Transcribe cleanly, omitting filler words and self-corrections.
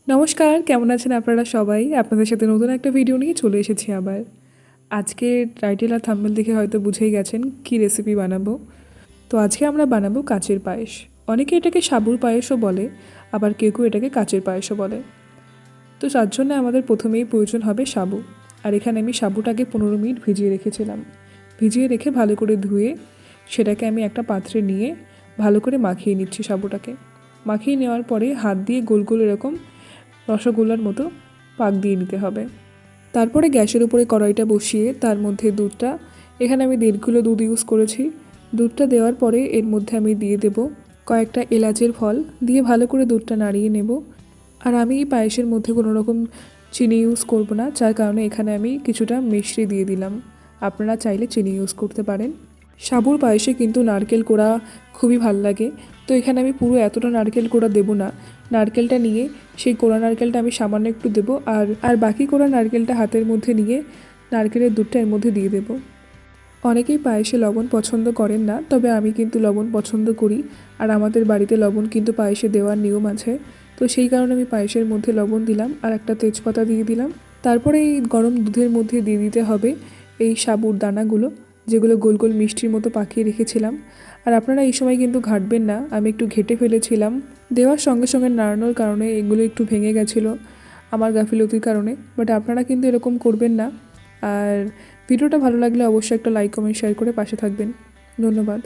নমস্কার, কেমন আছেন আপনারা সবাই? আপনাদের সাথে নতুন একটা ভিডিও নিয়ে চলে এসেছি আবার। আজকে টাইটেল আর থাম্বনেল দেখে হয়তো বুঝেই গেছেন কী রেসিপি বানাবো। তো আজকে আমরা বানাবো কাঁচের পায়েস। অনেকে এটাকে সাবুর পায়েসও বলে, আবার কেউ কেউ এটাকে কাঁচের পায়েসও বলে। তো তার জন্য আমাদের প্রথমেই প্রয়োজন হবে সাবু। আর এখানে আমি সাবুটাকে 15 মিনিট ভিজিয়ে রেখেছিলাম। ভিজিয়ে রেখে ভালো করে ধুয়ে সেটাকে আমি একটা পাত্রে নিয়ে ভালো করে মাখিয়ে নিচ্ছি সাবুটাকে। মাখিয়ে নেওয়ার পরে হাত দিয়ে গোল গোল এরকম রসগোল্লার মতো পাক দিয়ে নিতে হবে। তারপরে গ্যাসের উপরে কড়াইটা বসিয়ে তার মধ্যে দুধটা, এখানে আমি 1.5 কিলো দুধ ইউজ করেছি। দুধটা দেওয়ার পরে এর মধ্যে আমি দিয়ে দেব কয়েকটা এলাচের ফল, দিয়ে ভালো করে দুধটা নাড়িয়ে নেব। আর আমি এই পায়েসের মধ্যে কোনো রকম চিনি ইউজ করব না, যার কারণে এখানে আমি কিছুটা মিশ্রি দিয়ে দিলাম। আপনারা চাইলে চিনি ইউজ করতে পারেন। সাবুর পায়েসে কিন্তু নারকেল কোড়া খুবই ভাল লাগে। তো এখানে আমি পুরো এতটা নারকেল কোড়া দেবো না। নারকেলটা নিয়ে সেই কোড়া নারকেলটা আমি সামান্য একটু দেবো, আর বাকি কোড়া নারকেলটা হাতের মধ্যে নিয়ে নারকেলের দুধটা এর মধ্যে দিয়ে দেবো। অনেকেই পায়েসে লবণ পছন্দ করেন না, তবে আমি কিন্তু লবণ পছন্দ করি। আর আমাদের বাড়িতে লবণ কিন্তু পায়েসে দেওয়ার নিয়ম আছে। তো সেই কারণে আমি পায়েসের মধ্যে লবণ দিলাম আর একটা তেজপাতা দিয়ে দিলাম। তারপরে এই গরম দুধের মধ্যে দিয়ে দিতে হবে এই সাবুর দানাগুলো, যেগুলো গোল গোল মিষ্টির মতো পাকিয়ে রেখেছিলাম। আর আপনারা এই সময় কিন্তু ঘাঁটবেন না, আমি একটু ঘেটে ফেলেছিলাম। দেওয়ার সঙ্গে সঙ্গে নাড়ানোর কারণে এগুলো একটু ভেঙে গেছিলো আমার গাফিলতির কারণে। বাট আপনারা কিন্তু এরকম করবেন না। আর ভিডিওটা ভালো লাগলে অবশ্যই একটা লাইক, কমেন্ট, শেয়ার করে পাশে থাকবেন। ধন্যবাদ।